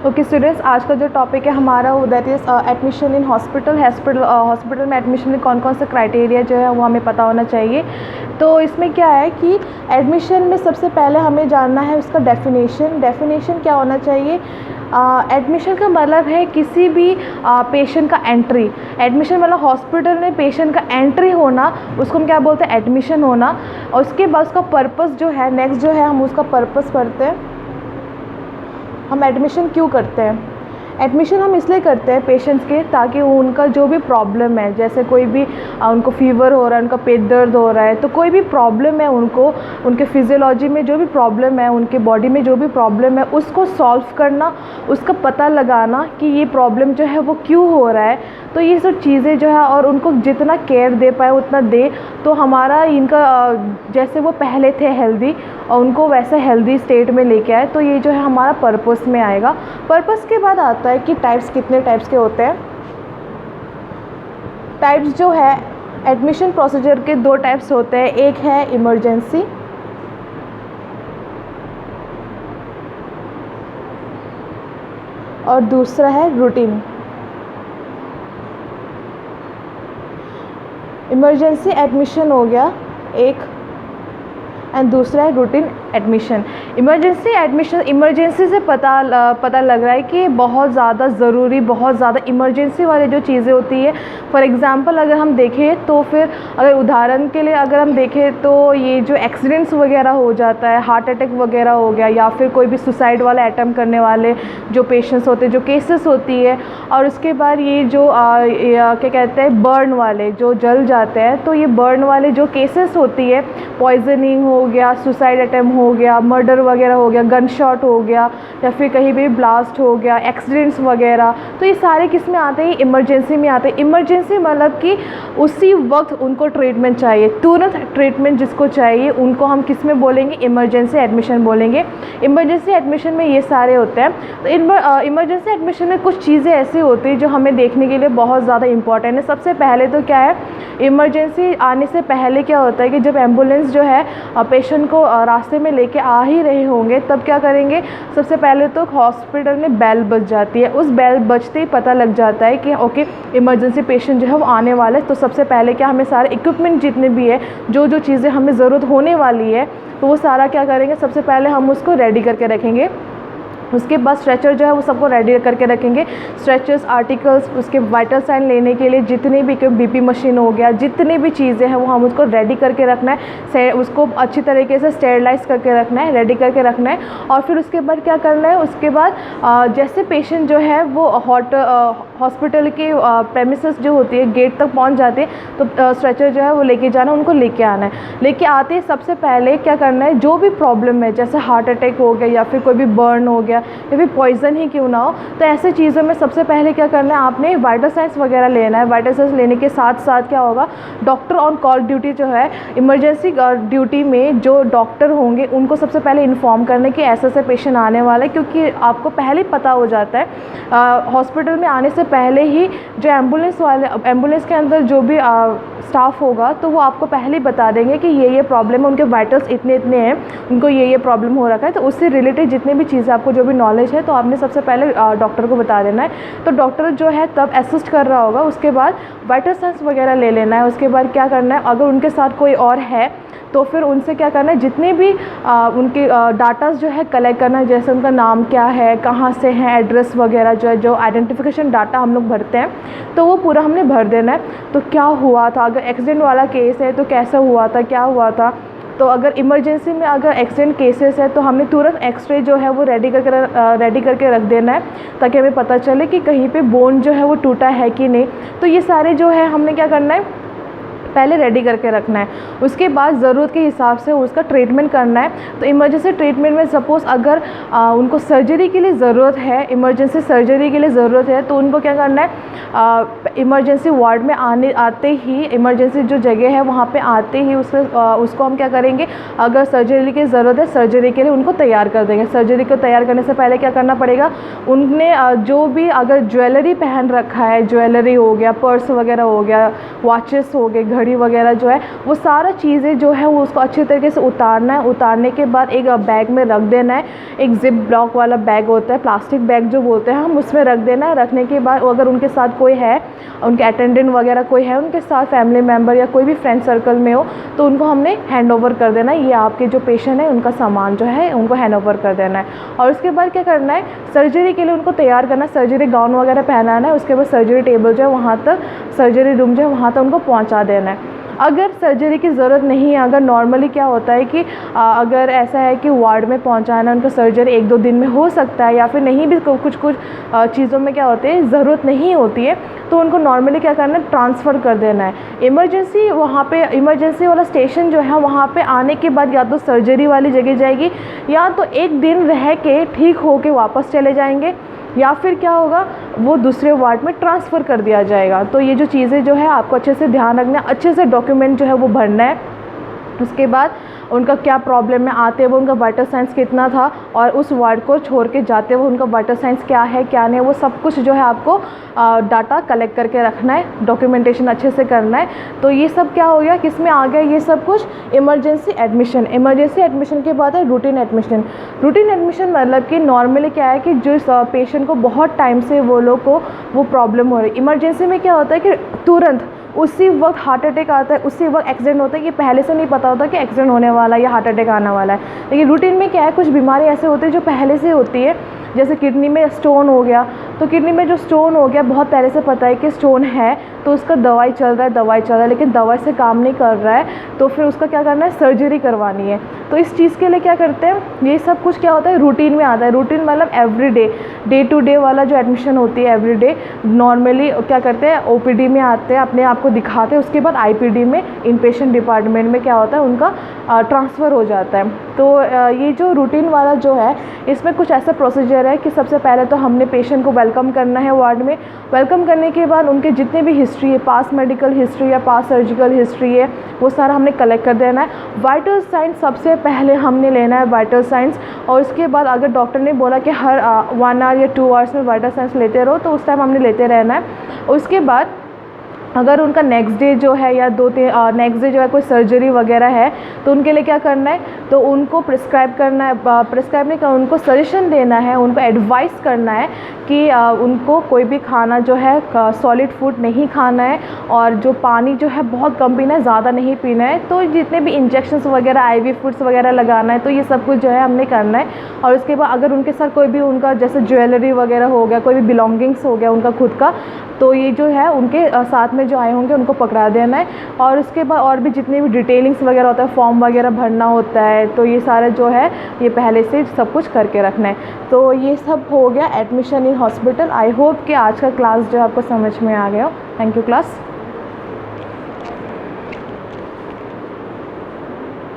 Okay students, आज का जो टॉपिक है हमारा वो that is admission in hospital में एडमिशन में कौन कौन से क्राइटेरिया जो है वो हमें पता होना चाहिए। तो इसमें क्या है कि एडमिशन में सबसे पहले हमें जानना है उसका डेफिनेशन क्या होना चाहिए। एडमिशन का मतलब है किसी भी पेशेंट का एंट्री। एडमिशन मतलब हॉस्पिटल में पेशेंट का एंट्री होना, उसको हम क्या बोलते हैं, एडमिशन होना। और उसके बाद उसका पर्पस जो है, नेक्स्ट जो है हम उसका पर्पस पढ़ते हैं। हम एडमिशन क्यों करते हैं? एडमिशन हम इसलिए करते हैं पेशेंट्स के, ताकि उनका जो भी प्रॉब्लम है, जैसे कोई भी उनको फीवर हो रहा है, उनका पेट दर्द हो रहा है, तो कोई भी प्रॉब्लम है उनको, उनके फिजियोलॉजी में जो भी प्रॉब्लम है, उनके बॉडी में जो भी प्रॉब्लम है, उसको सॉल्व करना, उसका पता लगाना कि ये प्रॉब्लम जो है वो क्यों हो रहा है। तो ये सब चीज़ें जो है, और उनको जितना केयर दे पाए उतना दे, तो हमारा इनका जैसे वो पहले थे हेल्दी और उनको वैसे हेल्दी स्टेट में लेके आए, तो ये जो है हमारा पर्पस में आएगा। पर्पस के बाद आता है कि टाइप्स कितने टाइप्स के होते हैं। टाइप्स जो है एडमिशन प्रोसीजर के दो टाइप्स होते हैं, एक है इमरजेंसी और दूसरा है रूटीन। इमरजेंसी एडमिशन हो गया एक, एंड दूसरा है routine admission. Emergency admission, emergency से पता लग रहा है कि बहुत ज़्यादा ज़रूरी, बहुत ज़्यादा इमरजेंसी वाली जो चीज़ें होती है। फॉर एग्ज़ाम्पल अगर हम देखें तो फिर अगर उदाहरण के लिए अगर हम देखें तो ये जो एक्सीडेंट्स वगैरह हो जाता है, हार्ट अटैक वगैरह हो गया, या फिर कोई भी सुसाइड वाला अटैम्प्ट करने वाले जो पेशेंट्स होते हैं, जो केसेस होती है। और उसके बाद ये जो क्या कहते हैं, बर्न वाले जो जल जाते हैं, तो ये बर्न वाले जो केसेस होती है, पॉइजनिंग हो गया, सुसाइड अटैम्प्ट हो गया, मर्डर वगैरह हो गया, गन शॉट हो गया, या फिर कहीं भी ब्लास्ट हो गया, एक्सीडेंट्स वगैरह, तो ये सारे किस में आते हैं, इमरजेंसी में आते हैं। इमरजेंसी मतलब कि उसी वक्त उनको ट्रीटमेंट चाहिए, तुरंत ट्रीटमेंट जिसको चाहिए, उनको हम किस में बोलेंगे, इमरजेंसी एडमिशन बोलेंगे। इमरजेंसी एडमिशन में ये सारे होते हैं। तो इमरजेंसी एडमिशन में कुछ चीज़ें ऐसी होती हैं जो हमें देखने के लिए बहुत ज़्यादा इंपॉर्टेंट है। सबसे पहले तो क्या है, इमरजेंसी आने से पहले क्या होता है कि जब एम्बुलेंस जो है पेशेंट को रास्ते में लेके आ ही रहे होंगे, तब क्या करेंगे, सबसे पहले तो हॉस्पिटल में बेल बज जाती है। उस बेल बजते ही पता लग जाता है कि ओके इमरजेंसी पेशेंट जो है वो आने वाला है। तो सबसे पहले क्या, हमें सारे इक्विपमेंट जितने भी है, जो जो चीज़ें हमें ज़रूरत होने वाली है, तो वो सारा क्या करेंगे, सबसे पहले हम उसको रेडी करके रखेंगे। उसके बाद स्ट्रेचर जो है वो सबको रेडी करके रखेंगे। स्ट्रेचर्स, आर्टिकल्स, उसके वाइटल साइन लेने के लिए जितने भी, बीपी मशीन हो गया, जितनी भी चीज़ें हैं वो हम उसको रेडी करके रखना है। उसको अच्छी तरीके से स्टेरलाइज करके रखना है, रेडी करके रखना है। और फिर उसके बाद क्या करना है, उसके बाद जैसे पेशेंट जो है वो हॉस्पिटल के प्रेमिसेस जो होती है, गेट तक पहुँच जाते हैं, तो स्ट्रेचर जो है वो लेके जाना, उनको लेके आना है। लेके आते ही सबसे पहले क्या करना है, जो भी प्रॉब्लम है, जैसे हार्ट अटैक हो गया, या फिर कोई भी बर्न हो गया, या फिर पॉइजन ही क्यों ना हो, तो ऐसे चीज़ों में सबसे पहले क्या करना है, आपने वाइटल साइंस वगैरह लेना है। वाइटल साइंस लेने के साथ साथ क्या होगा, डॉक्टर ऑन कॉल ड्यूटी जो है, इमरजेंसी ड्यूटी में जो डॉक्टर होंगे उनको सबसे पहले इन्फॉर्म करने कि ऐसे पेशेंट आने वाला है, क्योंकि आपको पहले ही पता हो जाता है हॉस्पिटल में आने से पहले ही, जो एम्बुलेंस के अंदर जो भी स्टाफ होगा, तो वो आपको पहले ही बता देंगे कि ये प्रॉब्लम है, उनके वाइटल्स इतने हैं, उनको ये प्रॉब्लम हो रखा है। तो उससे रिलेटेड जितने भी चीज़ें आपको जो भी नॉलेज है, तो आपने सबसे पहले डॉक्टर को बता देना है। तो डॉक्टर जो है तब असिस्ट कर रहा होगा। उसके बाद वाइटल साइंस वगैरह ले लेना है। उसके बाद क्या करना है, अगर उनके साथ कोई और है तो फिर उनसे क्या करना है, जितने भी उनके डाटास जो है कलेक्ट करना है, जैसे उनका नाम क्या है, कहाँ से है, एड्रेस वगैरह जो है, जो आइडेंटिफिकेशन डाटा हम लोग भरते हैं, तो वो पूरा हमने भर देना है। तो क्या हुआ था, अगर एक्सीडेंट वाला केस है तो कैसा हुआ था, क्या हुआ था। तो अगर इमरजेंसी में अगर एक्सीडेंट केसेस है तो हमने तुरंत एक्सरे जो है वो रेडी करके रख देना है, ताकि हमें पता चले कि कहीं पे बोन जो है वो टूटा है कि नहीं। तो ये सारे जो है हमने क्या करना है, पहले रेडी करके रखना है। उसके बाद ज़रूरत के हिसाब से उसका ट्रीटमेंट करना है। तो इमरजेंसी ट्रीटमेंट में सपोज़ अगर उनको सर्जरी के लिए ज़रूरत है, इमरजेंसी सर्जरी के लिए ज़रूरत है, तो उनको क्या करना है, इमरजेंसी वार्ड में आते ही, इमरजेंसी जो जगह है वहाँ पे आते ही उसको हम क्या करेंगे, अगर सर्जरी की ज़रूरत है, सर्जरी के लिए उनको तैयार कर देंगे। सर्जरी को तैयार करने से पहले क्या करना पड़ेगा, उनने जो भी अगर ज्वेलरी पहन रखा है, ज्वेलरी हो गया, पर्स वगैरह हो गया, वॉचेस हो गए, घड़ी वगैरह जो है वो सारा चीज़ें जो है वो उसको अच्छे तरीके से उतारना है। उतारने के बाद एक बैग में रख देना है। एक ज़िप ब्लॉक वाला बैग होता है, प्लास्टिक बैग जो बोलते हैं हम, उसमें रख देना है। रखने के बाद अगर उनके साथ कोई है, उनके अटेंडेंट वगैरह कोई है उनके साथ, फैमिली मेम्बर या कोई भी फ्रेंड सर्कल में हो, तो उनको हमने हैंड ओवर कर देना है। ये आपके जो पेशेंट है उनका सामान जो है उनको हैंड ओवर कर देना है। और उसके बाद क्या करना है, सर्जरी के लिए उनको तैयार करना है, सर्जरी गाउन वगैरह पहनाना है। उसके बाद सर्जरी टेबल जो है वहाँ तक, सर्जरी रूम जो है वहाँ तक उनको पहुँचा देना है। अगर सर्जरी की ज़रूरत नहीं है, अगर नॉर्मली क्या होता है कि अगर ऐसा है कि वार्ड में पहुंचाना उनका सर्जरी 1-2 दिन में हो सकता है, या फिर नहीं भी कुछ चीज़ों में क्या होते हैं ज़रूरत नहीं होती है, तो उनको नॉर्मली क्या करना है, ट्रांसफ़र कर देना है। इमरजेंसी वहाँ पे, इमरजेंसी वाला स्टेशन जो है वहाँ पे आने के बाद या तो सर्जरी वाली जगह जाएगी, या तो 1 दिन रह के ठीक हो के वापस चले जाएंगे, या फिर क्या होगा, वो दूसरे वार्ड में ट्रांसफ़र कर दिया जाएगा। तो ये जो चीज़ें जो है आपको अच्छे से ध्यान रखना है, अच्छे से डॉक्यूमेंट जो है वो भरना है। उसके बाद उनका क्या प्रॉब्लम में आते हुए उनका वाइटल साइंस कितना था, और उस वार्ड को छोड़ के जाते हुए उनका वाइटल साइंस क्या है क्या नहीं, वो सब कुछ जो है आपको डाटा कलेक्ट करके रखना है, डॉक्यूमेंटेशन अच्छे से करना है। तो ये सब क्या हो गया, किस में आ गया ये सब कुछ, इमरजेंसी एडमिशन। इमरजेंसी एडमिशन के बाद है रूटीन एडमिशन। रूटीन एडमिशन मतलब कि नॉर्मली क्या है कि जिस पेशेंट को बहुत टाइम से वो लोग को वो प्रॉब्लम हो रही है, इमरजेंसी में क्या होता है कि तुरंत उसी वक्त हार्ट अटैक आता है, उसी वक्त एक्सीडेंट होता है, कि पहले से नहीं पता होता कि एक्सीडेंट होने वाला है या हार्ट अटैक आने वाला है। लेकिन रूटीन में क्या है, कुछ बीमारी ऐसे होती है जो पहले से होती है, जैसे किडनी में स्टोन हो गया, तो किडनी में जो स्टोन हो गया बहुत पहले से पता है कि स्टोन है, तो उसका दवाई चल रहा है, लेकिन दवाई से काम नहीं कर रहा है, तो फिर उसका क्या करना है, सर्जरी करवानी है। तो इस चीज़ के लिए क्या करते हैं, ये सब कुछ क्या होता है, रूटीन में आता है। रूटीन मतलब एवरीडे, डे टू डे वाला जो एडमिशन होती है एवरीडे, नॉर्मली क्या करते हैं, ओपीडी में आते हैं, अपने आप को दिखाते हैं, उसके बाद आईपीडी में, इनपेशेंट डिपार्टमेंट में क्या होता है, उनका ट्रांसफ़र हो जाता है। तो ये जो रूटीन वाला जो है, इसमें कुछ ऐसा प्रोसीजर है कि सबसे पहले तो हमने पेशेंट को वेलकम करना है वार्ड में। वेलकम करने के बाद उनके जितने भी हिस्ट्री है, पास मेडिकल हिस्ट्री या पास सर्जिकल हिस्ट्री है, वो सारा हमने कलेक्ट कर देना है। वाइटल साइंस सबसे पहले हमने लेना है, वाइटल साइंस। और उसके बाद अगर डॉक्टर ने बोला कि हर 1 आवर या 2 आवर्स में वाइटल साइंस लेते रहो, तो उस टाइम हमने लेते रहना है। उसके बाद अगर उनका नेक्स्ट डे जो है या 2-3 नेक्स्ट डे जो है कोई सर्जरी वगैरह है, तो उनके लिए क्या करना है, तो उनको प्रिस्क्राइब करना है, प्रिस्क्राइब नहीं करना, उनको सजेशन देना है, उनको एडवाइस करना है कि उनको कोई भी खाना जो है सॉलिड फूड नहीं खाना है, और जो पानी जो है बहुत कम पीना है, ज़्यादा नहीं पीना है। तो जितने भी इंजेक्शंस वगैरह, आईवी फूड्स वगैरह लगाना है, तो ये सब कुछ जो है हमने करना है। और उसके बाद अगर उनके साथ कोई भी उनका जैसे ज्वेलरी वगैरह हो गया, कोई भी बिलोंगिंग्स हो गया उनका खुद का, तो ये जो है उनके साथ में जो आए होंगे उनको पकड़ा देना है। और उसके बाद और भी जितनी भी डिटेलिंग्स वगैरह होता है, फॉर्म वगैरह भरना होता है, तो ये सारा जो है ये पहले से सब कुछ करके रखना है। तो ये सब हो गया admission in hospital. I hope कि आज का क्लास जो है आपको समझ में आ गया हो। Thank you class.